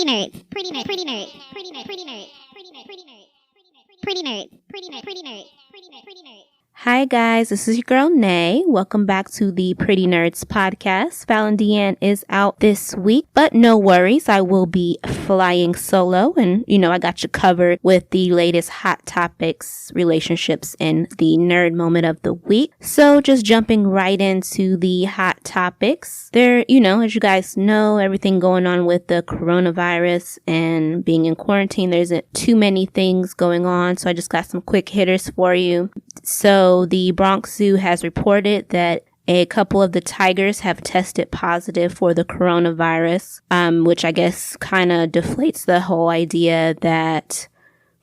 Pretty Nerdz. Pretty Nerdz. Pretty Nerdz. Pretty Nerdz. Pretty Nerdz. Pretty Nerdz. Pretty Nerdz. Pretty Nerdz. Pretty Nerdz. Pretty Nerdz. Pretty Nerdz. Pretty Nerdz. Hi guys, this is your girl Nay. Welcome back to the Pretty Nerdz podcast. Falan DeAnn is out this week, but no worries. I will be flying solo and, I got you covered with the latest hot topics, relationships, and the nerd moment of the week. So just jumping right into the hot topics. There, as you guys know, everything going on with the coronavirus and being in quarantine, there isn't too many things going on. So I just got some quick hitters for you. So the Bronx Zoo has reported that a couple of the tigers have tested positive for the coronavirus, which I guess kind of deflates the whole idea that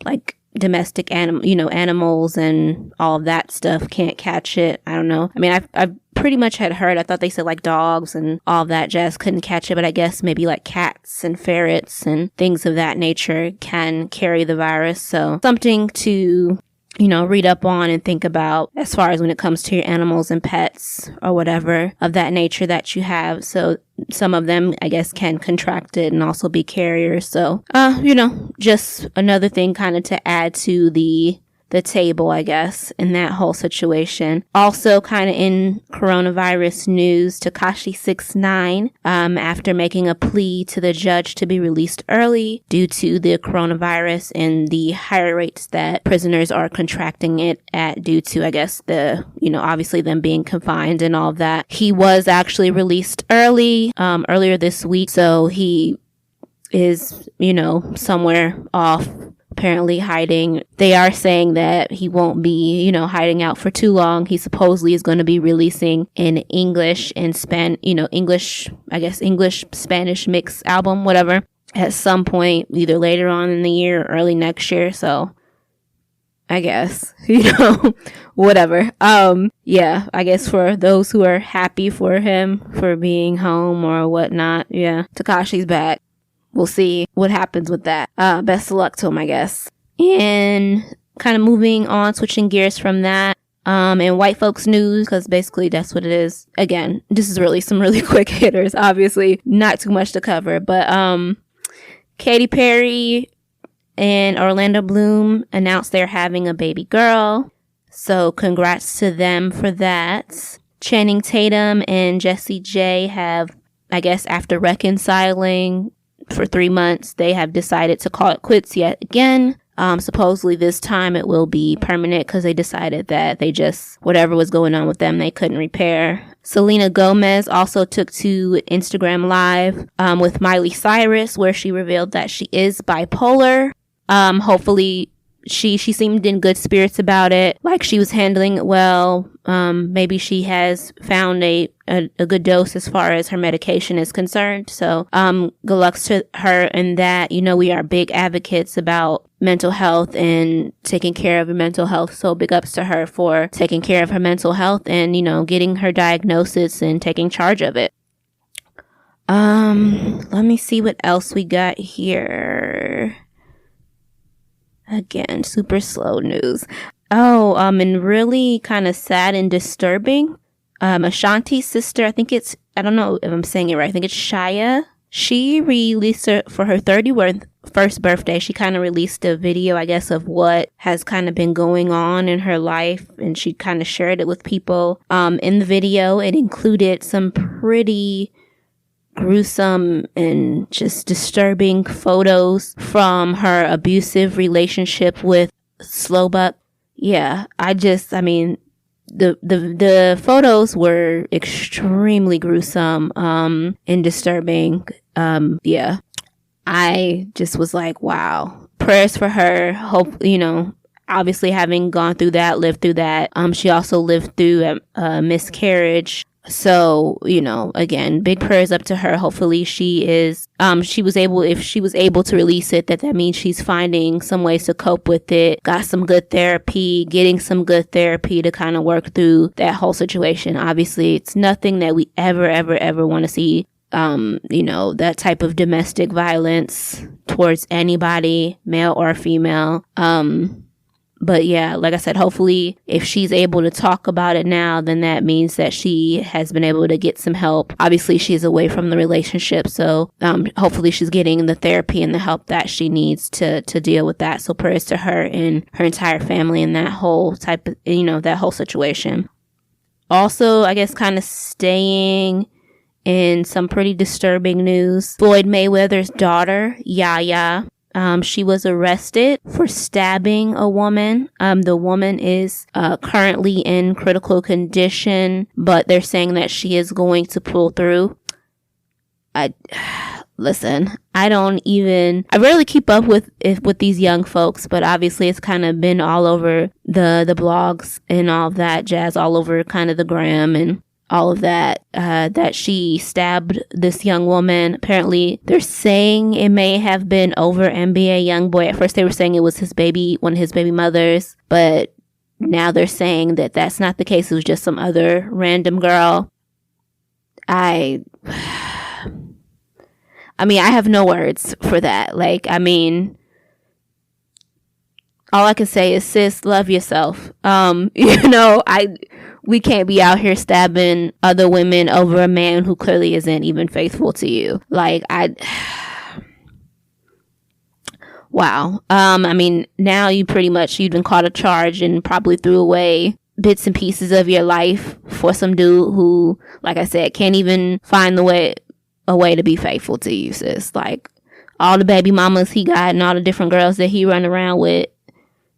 like domestic animals and all of that stuff can't catch it. I don't know. I mean, I've pretty much had heard, I thought they said like dogs and all of that jazz couldn't catch it, but I guess maybe like cats and ferrets and things of that nature can carry the virus. So something to read up on and think about as far as when it comes to your animals and pets or whatever of that nature that you have. So some of them, I guess, can contract it and also be carriers. So, just another thing kind of to add to the table, I guess, in that whole situation. Also kind of in coronavirus news, Tekashi 6ix9ine, after making a plea to the judge to be released early due to the coronavirus and the higher rates that prisoners are contracting it at due to, I guess, the, obviously them being confined and all of that. He was actually released earlier this week. So he is, somewhere off, apparently hiding. They are saying that he won't be, hiding out for too long. He supposedly is going to be releasing an English and English, Spanish mix album, whatever, at some point, either later on in the year or early next year. So I guess, whatever. Yeah, I guess for those who are happy for him for being home or whatnot. Yeah, Tekashi's back. We'll see what happens with that. Best of luck to him, I guess. And kind of moving on, switching gears from that. And white folks news, because basically that's what it is. Again, this is really some really quick hitters. Obviously, not too much to cover. But Katy Perry and Orlando Bloom announced they're having a baby girl. So congrats to them for that. Channing Tatum and Jessie J have, I guess, after reconciling for 3 months, they have decided to call it quits yet again. Supposedly this time it will be permanent because they decided that whatever was going on with them, they couldn't repair. Selena Gomez also took to Instagram Live with Miley Cyrus, where she revealed that she is bipolar. Hopefully she seemed in good spirits about it, like she was handling it well. Maybe she has found a good dose as far as her medication is concerned. So, good luck to her in that. We are big advocates about mental health and taking care of your mental health. So big ups to her for taking care of her mental health and, getting her diagnosis and taking charge of it. Let me see what else we got here. Again, super slow news. And really kind of sad and disturbing. Ashanti's sister, I don't know if I'm saying it right. I think it's Yaya. She released for her 31st birthday. She kind of released a video, I guess, of what has kind of been going on in her life. And she kind of shared it with people. In the video, it included some pretty gruesome and just disturbing photos from her abusive relationship with Slowbuck. Yeah, the photos were extremely gruesome and disturbing. Yeah, I just was like, wow. Prayers for her. Hope, obviously having gone through that, lived through that. She also lived through a miscarriage. So, again, big prayers up to her. Hopefully if she was able to release it, that means she's finding some ways to cope with it, got some good therapy, getting some good therapy to kind of work through that whole situation. Obviously, it's nothing that we ever want to see, that type of domestic violence towards anybody, male or female. But yeah, like I said, hopefully if she's able to talk about it now, then that means that she has been able to get some help. Obviously, she's away from the relationship. So hopefully she's getting the therapy and the help that she needs to deal with that. So prayers to her and her entire family and that whole type of, that whole situation. Also, I guess kind of staying in some pretty disturbing news. Floyd Mayweather's daughter, Yaya, she was arrested for stabbing a woman. The woman is currently in critical condition, but they're saying that she is going to pull through. Listen, I rarely keep up with these young folks, but obviously it's kind of been all over the blogs and all of that jazz, all over kind of the gram and all of that, that she stabbed this young woman. Apparently, they're saying it may have been over NBA YoungBoy. At first, they were saying it was one of his baby mothers, but now they're saying that that's not the case. It was just some other random girl. I have no words for that. All I can say is, sis, love yourself. We can't be out here stabbing other women over a man who clearly isn't even faithful to you. Wow. Now you've been caught a charge and probably threw away bits and pieces of your life for some dude who, like I said, can't even find a way to be faithful to you, sis. All the baby mamas he got and all the different girls that he run around with,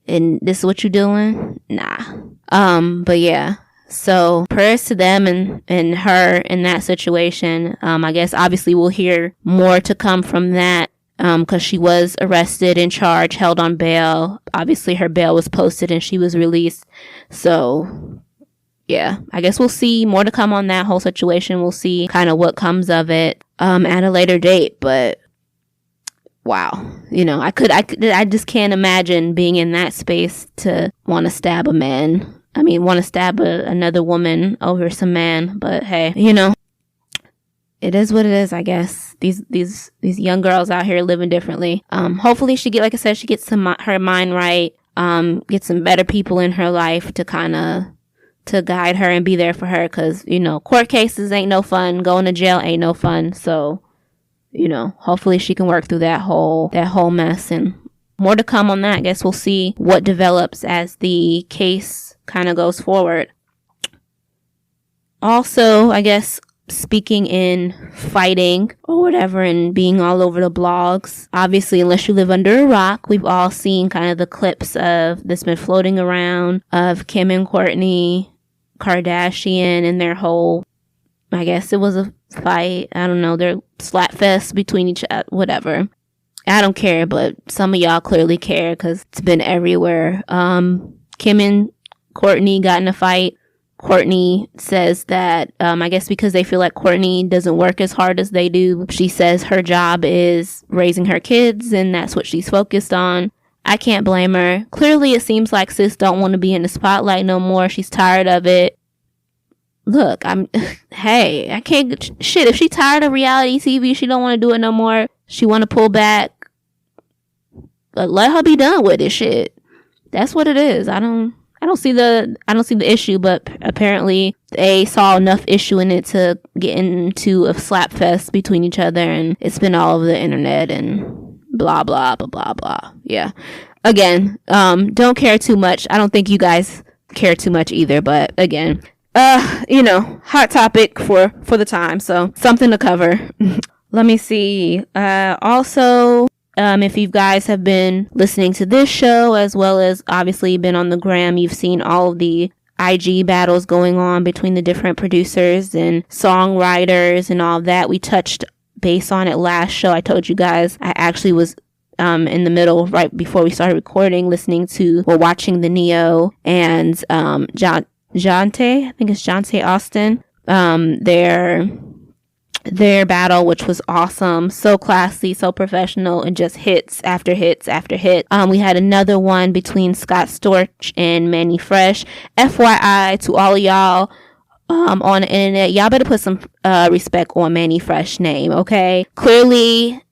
and this is what you doing? Nah. But yeah. So prayers to them and her in that situation. I guess obviously we'll hear more to come from that. Because she was arrested and charged, held on bail. Obviously her bail was posted and she was released. So yeah, I guess we'll see more to come on that whole situation. We'll see kind of what comes of it at a later date. But wow, I just can't imagine being in that space to want to stab a man. Want to stab another woman over some man. But hey, it is what it is, I guess. These young girls out here living differently. Hopefully she gets her mind right. Get some better people in her life to guide her and be there for her. Cause, court cases ain't no fun. Going to jail ain't no fun. So, hopefully she can work through that whole mess, and more to come on that. I guess we'll see what develops as the case kind of goes forward. Also, I guess, speaking in fighting or whatever and being all over the blogs, obviously, unless you live under a rock, we've all seen kind of the clips that's been floating around of Kim and Kourtney Kardashian and their whole, I guess it was a fight, I don't know, their slap fest between each other, whatever. I don't care, but some of y'all clearly care because it's been everywhere. Kim and Kourtney got in a fight. Kourtney says that, I guess because they feel like Kourtney doesn't work as hard as they do. She says her job is raising her kids and that's what she's focused on. I can't blame her. Clearly it seems like sis don't want to be in the spotlight no more. She's tired of it. Look, hey, I can't, if she tired of reality TV, she don't want to do it no more. She want to pull back. But let her be done with this shit. That's what it is. I don't see the issue, but apparently they saw enough issue in it to get into a slap fest between each other, and it's been all over the internet and blah blah blah blah blah. Yeah. Again, don't care too much. I don't think you guys care too much either, but again, hot topic for the time, so something to cover. Let me see. Also, if you guys have been listening to this show, as well as obviously been on the gram, you've seen all of the IG battles going on between the different producers and songwriters and all of that. We touched base on it last show. I told you guys I actually was in the middle, right before we started recording, watching the Neo and Jonte, I think it's Jonte Austin, their battle, which was awesome, so classy, so professional, and just hits after hits after hit. We had another one between Scott Storch and Manny Fresh. FYI to all of y'all on the internet, y'all better put some respect on Manny Fresh's name, okay? Clearly,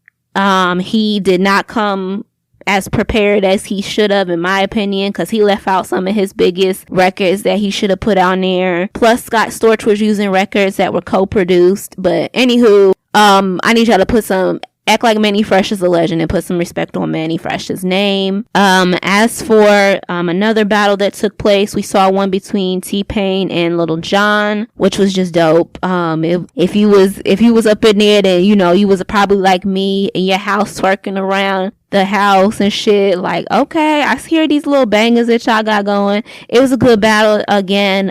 he did not come as prepared as he should have, in my opinion, because he left out some of his biggest records that he should have put on there. Plus, Scott Storch was using records that were co-produced. But anywho, I need y'all to act like Manny Fresh is a legend and put some respect on Manny Fresh's name. As for another battle that took place, we saw one between T-Pain and Lil Jon, which was just dope. If you was up in there, then you was probably like me in your house twerking around the house and shit, like, okay, I hear these little bangers that y'all got going. It was a good battle. Again,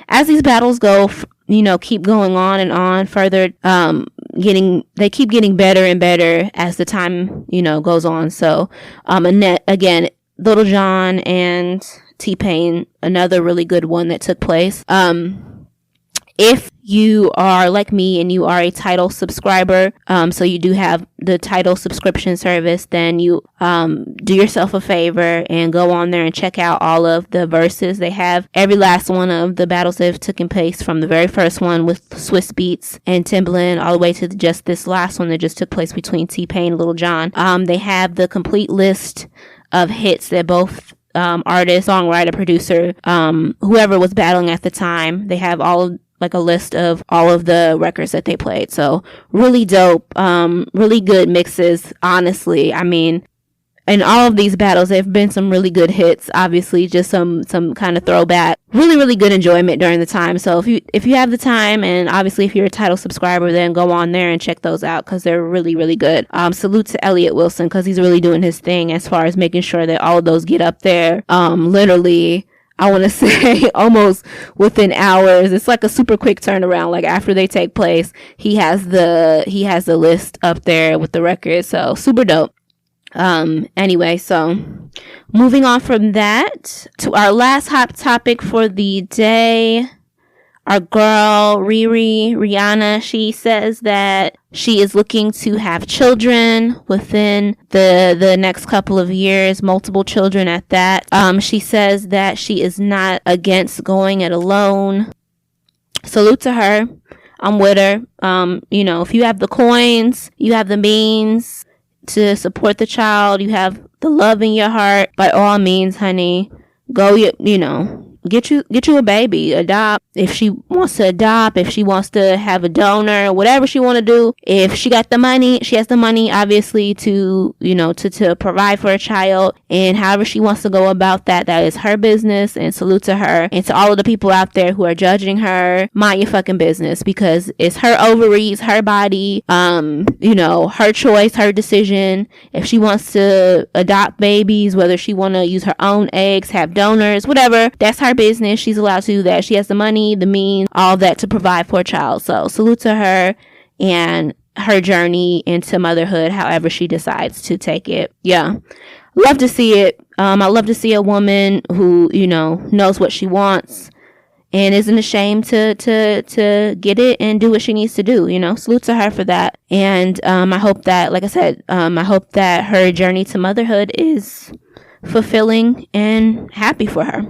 as these battles go, keep going on and on further, they keep getting better and better as the time, goes on. So, again, Lil Jon and T-Pain, another really good one that took place. If you are like me and you are a Tidal subscriber, so you do have the Tidal subscription service, then you do yourself a favor and go on there and check out all of the verses. They have every last one of the battles that have taken place, from the very first one with Swiss Beats and Timbaland all the way to just this last one that just took place between T-Pain and Lil Jon. They have the complete list of hits that both artist, songwriter, producer, whoever was battling at the time, they have a list of all of the records that they played. So really dope, really good mixes, honestly. I mean, in all of these battles, there have been some really good hits, obviously, just some kind of throwback, really good enjoyment during the time. So if you have the time, and obviously if you're a Tidal subscriber, then go on there and check those out, because they're really good. Salute to Elliot Wilson, because he's really doing his thing as far as making sure that all of those get up there. Literally, I want to say almost within hours. It's like a super quick turnaround. Like after they take place, he has the list up there with the records. So super dope. Anyway, so moving on from that to our last hot topic for the day. Our girl Rihanna, she says that she is looking to have children within the next couple of years, multiple children at that. She says that she is not against going it alone. Salute to her. I'm with her. If you have the coins, you have the means to support the child, you have the love in your heart, by all means, honey, go, get you a baby, adopt. If she wants to adopt, if she wants to have a donor, whatever she want to do, if she got the money, she has the money, obviously, to provide for a child, and however she wants to go about that is her business. And salute to her, and to all of the people out there who are judging her, mind your fucking business, because it's her ovaries, her body, her choice, her decision. If she wants to adopt babies, whether she want to use her own eggs, have donors, whatever, that's her business. She's allowed to do that. She has the money, the means, all that to provide for a child. So salute to her and her journey into motherhood, however she decides to take it. Yeah, love to see it. I love to see a woman who knows what she wants and isn't ashamed to get it and do what she needs to do. Salute to her for that. And I hope that, like I said, I hope that her journey to motherhood is fulfilling and happy for her.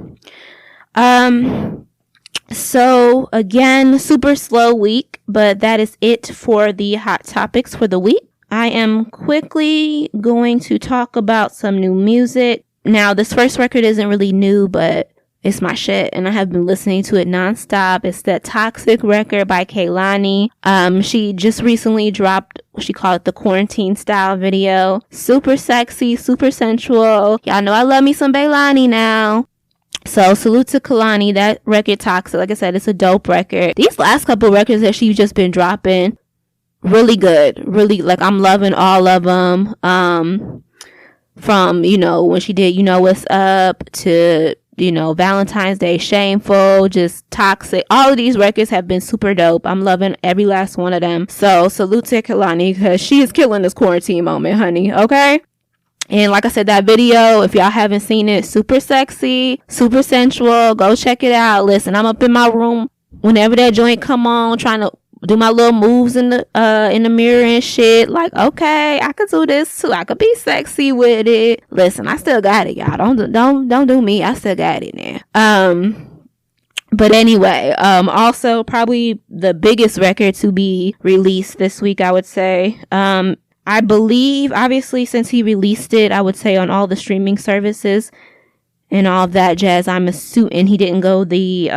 So again, super slow week, but that is it for the hot topics for the week. I am quickly going to talk about some new music. Now, this first record isn't really new, but it's my shit, and I have been listening to it nonstop. It's that Toxic record by Kehlani. She just recently dropped, she called it the quarantine style video. Super sexy, super sensual. Y'all know I love me some Kehlani now. So salute to Kehlani. That record, Toxic, like I said, it's a dope record. These last couple records that she's just been dropping, really good. Really, like, I'm loving all of them. From, when she did What's Up to, Valentine's Day, Shameful, just Toxic. All of these records have been super dope. I'm loving every last one of them. So salute to Kehlani, because she is killing this quarantine moment, honey. Okay? And like I said, that video, if y'all haven't seen it, super sexy, super sensual. Go check it out. Listen, I'm up in my room whenever that joint come on, trying to do my little moves in the mirror and shit. Like, okay, I could do this too. I could be sexy with it. Listen, I still got it, y'all. Don't do me. I still got it now. But anyway, also probably the biggest record to be released this week, I would say, I believe, obviously, since he released it, I would say on all the streaming services and all of that jazz, I'm assuming he didn't go the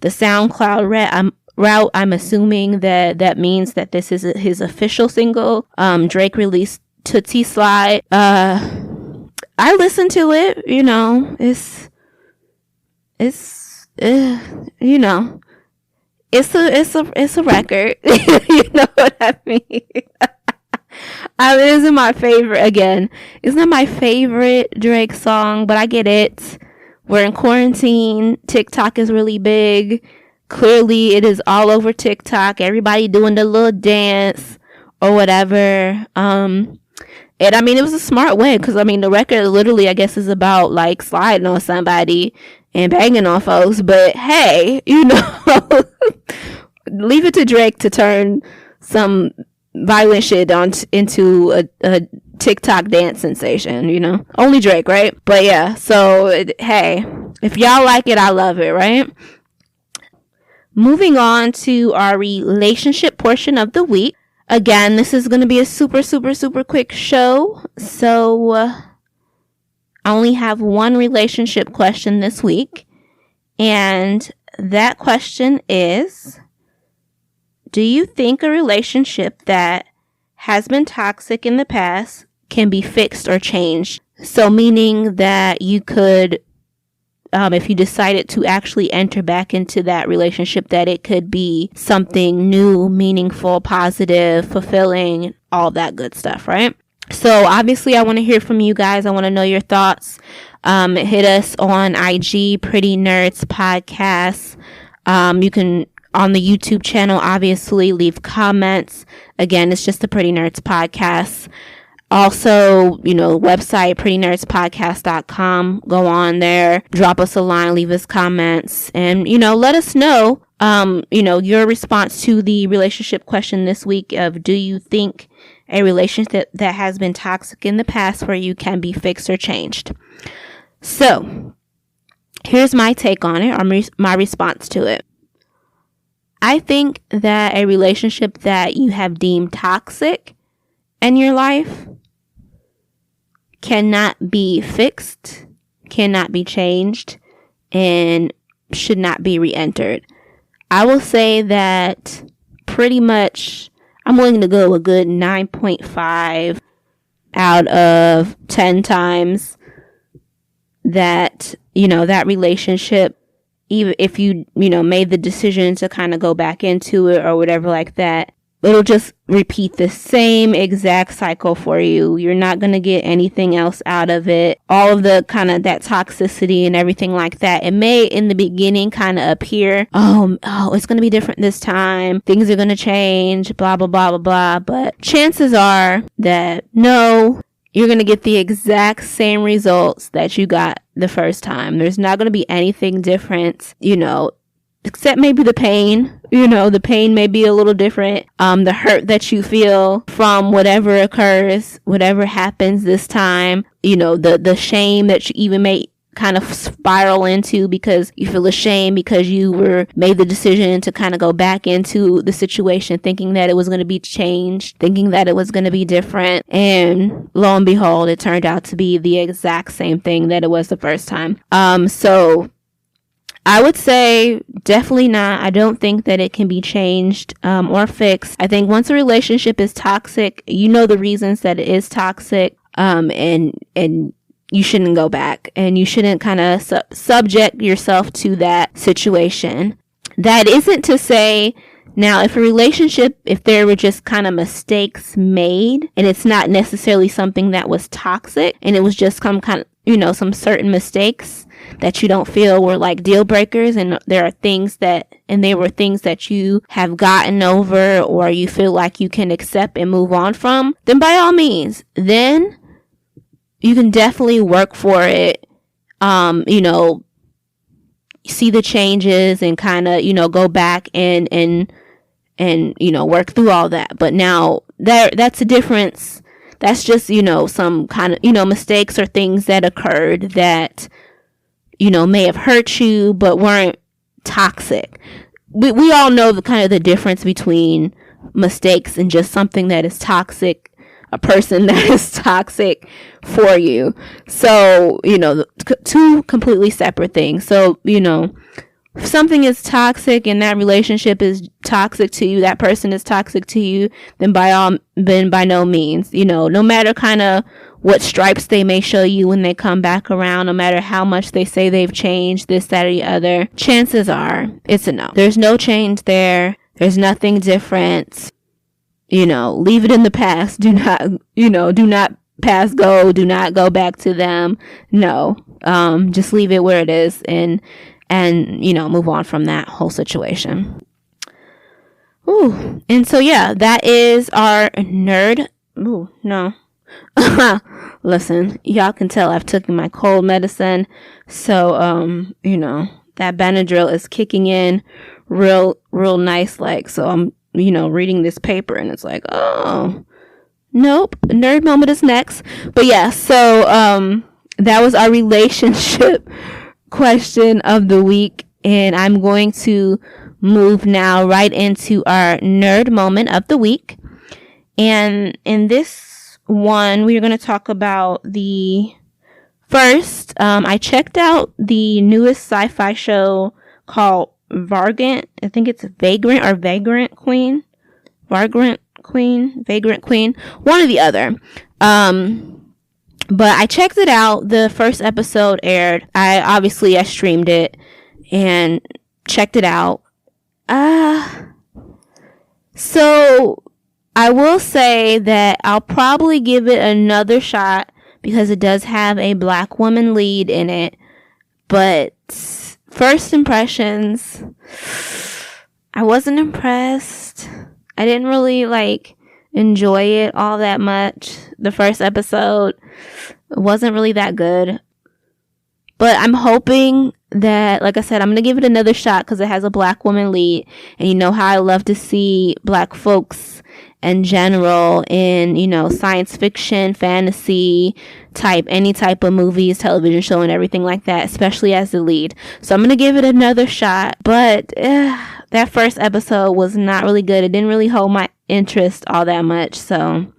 SoundCloud route. I'm assuming that means that this is his official single. Drake released Tootsie Slide. I listened to it. You know, it's you know, it's a record. You know what I mean? It isn't my favorite. Again, it's not my favorite Drake song, but I get it. We're in quarantine. TikTok is really big. Clearly, it is all over TikTok. Everybody doing the little dance or whatever. And I mean, it was a smart way because I mean, the record literally, I guess, is about like sliding on somebody and banging on folks. But hey, you know, leave it to Drake to turn some violent shit into a TikTok dance sensation, you know. Only Drake, right? But yeah, so hey, if y'all like it, I love it, right? Moving on to our relationship portion of the week. Again, this is going to be a super quick show. So I only have one relationship question this week. And that question is, do you think a relationship that has been toxic in the past can be fixed or changed? So meaning that you could, if you decided to actually enter back into that relationship, that it could be something new, meaningful, positive, fulfilling, all that good stuff, right? So obviously I want to hear from you guys. I want to know your thoughts. Hit us on IG, Pretty Nerdz Podcast. You can, on the YouTube channel, obviously leave comments. Again, it's just the Pretty Nerdz Podcast. Also, you know, website, prettynerdspodcast.com. Go on there, drop us a line, leave us comments, and, you know, let us know, you know, your response to the relationship question this week of, do you think a relationship that has been toxic in the past for you can be fixed or changed? So, here's my take on it, or my response to it. I think that a relationship that you have deemed toxic in your life cannot be fixed, cannot be changed, and should not be re-entered. I will say that pretty much I'm willing to go a good 9.5 out of 10 times that, you know, that relationship, even if you know, made the decision to kind of go back into it or whatever like that, it'll just repeat the same exact cycle for you. You're not going to get anything else out of it. All of the kind of that toxicity and everything like that. It may in the beginning kind of appear, oh, it's going to be different this time. Things are going to change, blah, blah, blah, blah, blah. But chances are that no, you're going to get the exact same results that you got the first time. There's not going to be anything different, you know, except maybe the pain. You know, the pain may be a little different. The hurt that you feel from whatever occurs, whatever happens this time, you know, the shame that you even may kind of spiral into because you feel ashamed because you made the decision to kind of go back into the situation thinking that it was going to be changed, thinking that it was going to be different. And lo and behold, it turned out to be the exact same thing that it was the first time. So I would say definitely not. I don't think that it can be changed or fixed. I think once a relationship is toxic, you know the reasons that it is toxic, and you shouldn't go back, and you shouldn't kind of subject yourself to that situation. That isn't to say, now, if a relationship, if there were just kind of mistakes made, and it's not necessarily something that was toxic, and it was just some kind of, you know, some certain mistakes that you don't feel were like deal breakers, and there are things that, and they were things that you have gotten over or you feel like you can accept and move on from, then by all means, then you can definitely work for it. You know, see the changes and kind of, you know, go back and, you know, work through all that. But now that's a difference. That's just, you know, some kind of, you know, mistakes or things that occurred that, you know, may have hurt you, but weren't toxic. We all know the kind of the difference between mistakes and just something that is toxic, a person that is toxic for you. So, two completely separate things. So, if something is toxic and that relationship is toxic to you, that person is toxic to you, then by no means, no matter kind of what stripes they may show you when they come back around, no matter how much they say they've changed, this, that, or the other, chances are it's a no. There's no change there. There's nothing different. Leave it in the past. Do not pass go. Do not go back to them. No. Just leave it where it is and move on from that whole situation. Ooh. And so, yeah, that is our nerd. Ooh, no. Listen, y'all can tell I've taken my cold medicine. So, that Benadryl is kicking in real nice. Like, so I'm, reading this paper and it's like, oh, nope. Nerd moment is next. But yeah, so, that was our relationship question of the week, and I'm going to move now right into our nerd moment of the week. And in this one, we're going to talk about the first. I checked out the newest sci-fi show called Vagrant. I think it's Vagrant Queen, one or the other. But I checked it out. The first episode aired. I streamed it and checked it out. So I will say that I'll probably give it another shot because it does have a black woman lead in it. But first impressions, I wasn't impressed. I didn't really enjoy it all that much. The first episode wasn't really that good. But I'm hoping that, like I said, I'm going to give it another shot because it has a black woman lead. And you know how I love to see black folks in general in, science fiction, fantasy any type of movies, television show, and everything like that, especially as the lead. So I'm going to give it another shot. But that first episode was not really good. It didn't really hold my interest all that much. So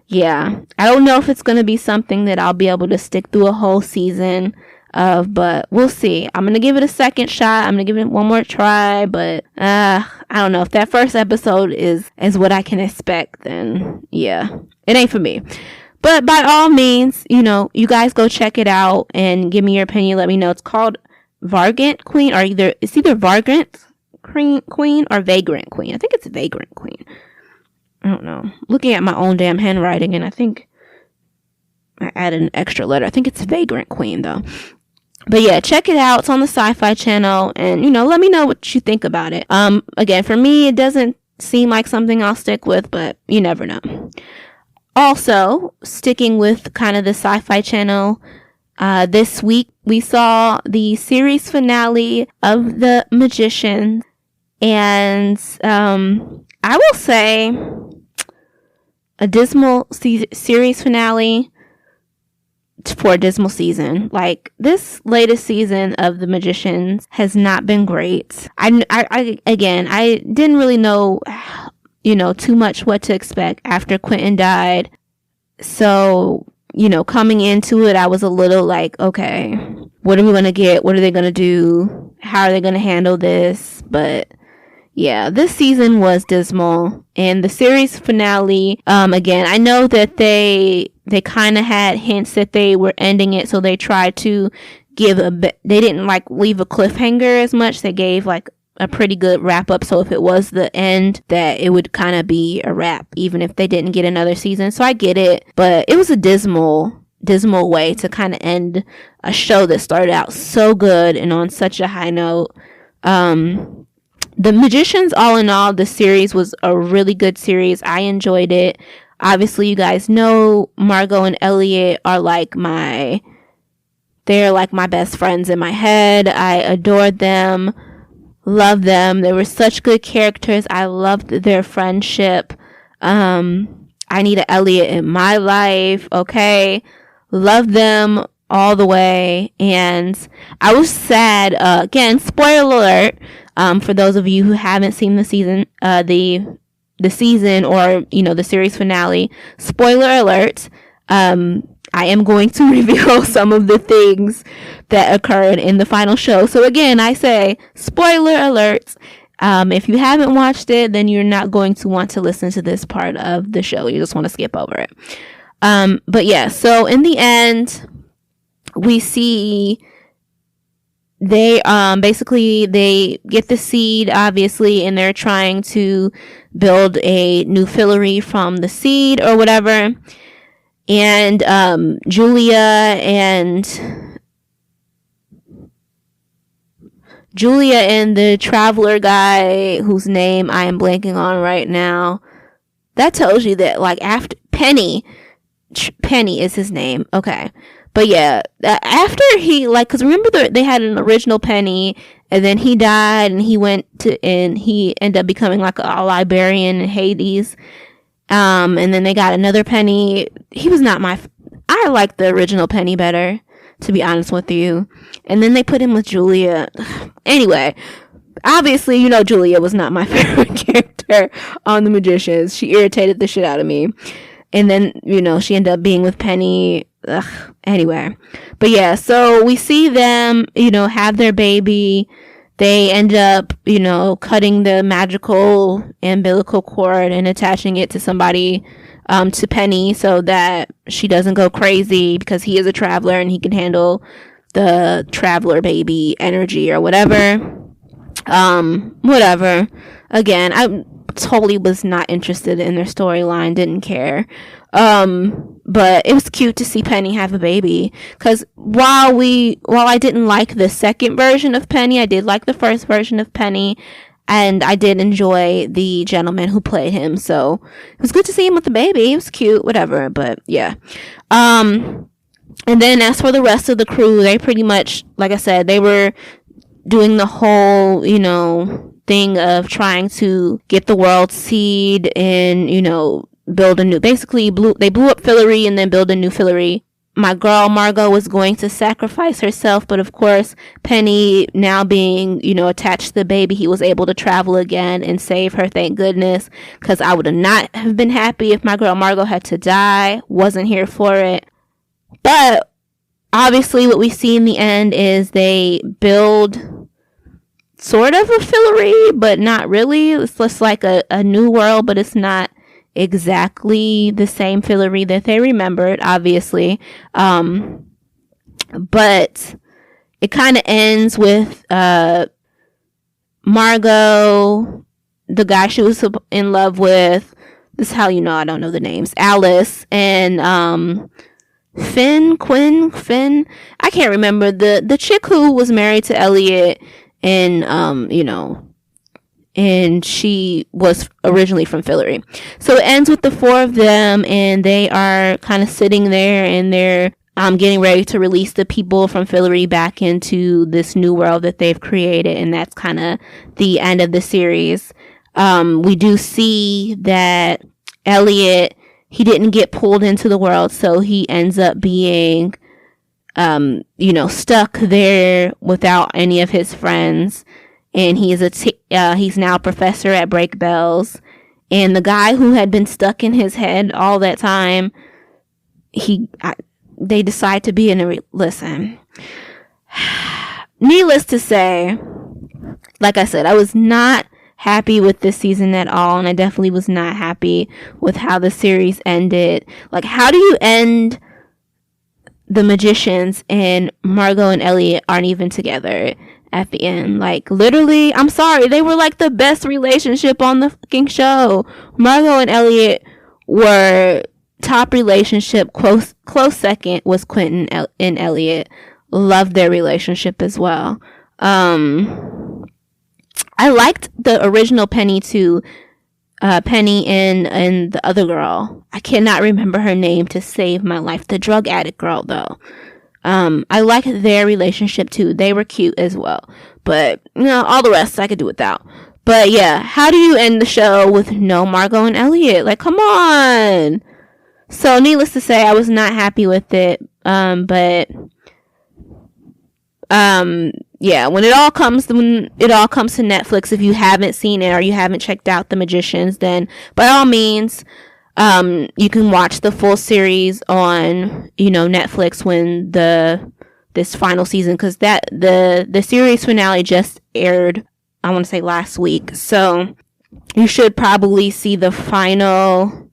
yeah, I don't know if it's going to be something that I'll be able to stick through a whole season of, but we'll see. I'm going to give it a second shot. I'm going to give it one more try, but I don't know if that first episode is what I can expect, then yeah, it ain't for me. But by all means, you guys go check it out and give me your opinion. Let me know. It's called Vagrant Queen, or it's either Vagrant Queen or Vagrant Queen. I think it's Vagrant Queen. I don't know. Looking at my own damn handwriting, and I think I added an extra letter. I think it's Vagrant Queen, though. But yeah, check it out. It's on the Sci-Fi Channel, and let me know what you think about it. Again, for me, it doesn't seem like something I'll stick with, but you never know. Also, sticking with kind of the Sci-Fi Channel, this week we saw the series finale of The Magicians, and I will say a dismal series finale for a dismal season. Like, this latest season of The Magicians has not been great. I didn't really know, too much what to expect after Quentin died. So, coming into it, I was a little like, okay, what are we going to get? What are they going to do? How are they going to handle this? But yeah, this season was dismal. And the series finale, again, I know that they kind of had hints that they were ending it, so they tried to they didn't leave a cliffhanger as much. They gave a pretty good wrap up, so if it was the end, that it would kind of be a wrap, even if they didn't get another season. So I get it, but it was a dismal way to kind of end a show that started out so good and on such a high note. The Magicians, all in all, the series was a really good series. I enjoyed it. Obviously, you guys know Margot and Elliot are they're like my best friends in my head. I adored them, love them. They were such good characters. I loved their friendship. I need an Elliot in my life. Okay. Love them all the way. And I was sad. Again, spoiler alert. For those of you who haven't seen the season, the the season, or the series finale. Spoiler alert, I am going to reveal some of the things that occurred in the final show. So again, I say spoiler alert. If you haven't watched it, then you're not going to want to listen to this part of the show. You just want to skip over it. But yeah, so in the end, we see they basically they get the seed, obviously, and they're trying to build a new fillery from the seed or whatever. And Julia and the traveler guy, whose name I am blanking on right now, that tells you that, like, after Penny is his name. Okay. But yeah, after he, like, because remember they had an original Penny, and then he died, and he ended up becoming like a librarian in Hades. And then they got another Penny. He was not I like the original Penny better, to be honest with you. And then they put him with Julia. Anyway, obviously, Julia was not my favorite character on The Magicians. She irritated the shit out of me. And then, she ended up being with Penny. Ugh. Anyway. But yeah, so we see them, have their baby. They end up, cutting the magical umbilical cord and attaching it to somebody, to Penny, so that she doesn't go crazy, because he is a traveler and he can handle the traveler baby energy or whatever. Whatever. Again, I totally was not interested in their storyline, didn't care. But it was cute to see Penny have a baby, because while I didn't like the second version of Penny, I did like the first version of Penny, and I did enjoy the gentleman who played him, so it was good to see him with the baby. It was cute, whatever. But yeah. And then as for the rest of the crew, they pretty much, like I said, they were doing the whole, thing of trying to get the world seed and, build a new, basically they blew up Fillery and then build a new Fillery. My girl Margot was going to sacrifice herself, but of course Penny, now being, attached to the baby, he was able to travel again and save her, thank goodness, because I would not have been happy if my girl Margot had to die. Wasn't here for it. But obviously what we see in the end is they build sort of a Fillery, but not really. It's just like a new world, but it's not exactly the same Fillery that they remembered, obviously. But it kind of ends with Margot, the guy she was in love with. This is how you know I don't know the names. Alice and Finn. I can't remember the chick who was married to Elliot, and and she was originally from Fillery. So it ends with the four of them, and they are kind of sitting there, and they're getting ready to release the people from Fillery back into this new world that they've created, and that's kind of the end of the series. We do see that Elliot, he didn't get pulled into the world, so he ends up being stuck there without any of his friends. And he's now a professor at Break Bells. And the guy who had been stuck in his head all that time, they decide to be in a listen. Needless to say, like I said, I was not happy with this season at all, and I definitely was not happy with how the series ended. Like, how do you end The Magicians and Margot and Elliot aren't even together at the end? Like, literally, I'm sorry, they were like the best relationship on the fucking show. Margot and Elliot were top relationship. Close second was Quentin and Elliot. Loved their relationship as well. I liked the original Penny too. Penny and the other girl. I cannot remember her name to save my life. The drug addict girl, though. I liked their relationship too. They were cute as well. But, all the rest I could do without. But yeah, how do you end the show with no Margot and Elliot? Like, come on! So, needless to say, I was not happy with it. But yeah, when it all comes to Netflix, if you haven't seen it or you haven't checked out The Magicians, then by all means, you can watch the full series on, Netflix when this final season, because the series finale just aired, I want to say last week. So you should probably see that final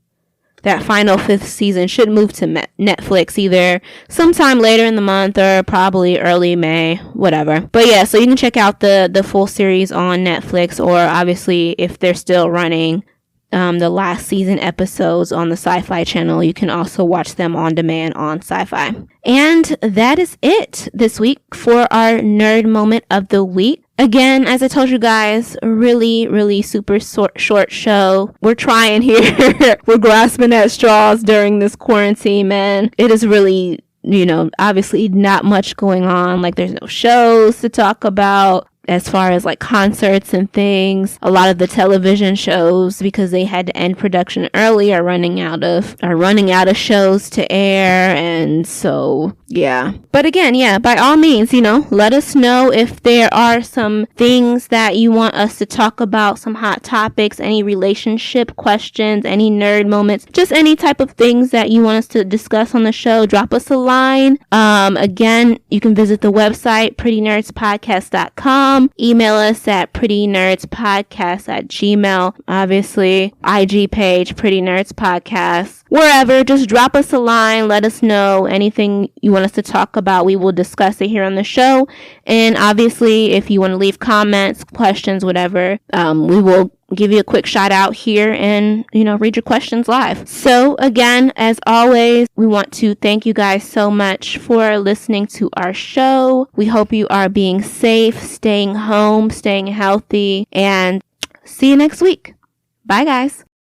5th season should move to Netflix either sometime later in the month or probably early May, whatever. But yeah, so you can check out the full series on Netflix, or obviously if they're still running the last season episodes on the Syfy channel, you can also watch them on demand on Syfy. And that is it this week for our nerd moment of the week. Again, as I told you guys, really, really super short show. We're trying here. We're grasping at straws during this quarantine, man. It is really, obviously not much going on. Like, there's no shows to talk about as far as like concerts and things. A lot of the television shows, because they had to end production early, are running out of shows to air. And so, yeah. But again, yeah, by all means, let us know if there are some things that you want us to talk about, some hot topics, any relationship questions, any nerd moments, just any type of things that you want us to discuss on the show. Drop us a line. Again, you can visit the website, prettynerdspodcast.com. Email us at prettynerdspodcast@gmail. Obviously, IG page, Pretty Nerds Podcast. Wherever, just drop us a line. Let us know anything you want us to talk about. We will discuss it here on the show. And obviously, if you want to leave comments, questions, whatever, we will give you a quick shout out here and, read your questions live. So again, as always, we want to thank you guys so much for listening to our show. We hope you are being safe, staying home, staying healthy, and see you next week. Bye, guys.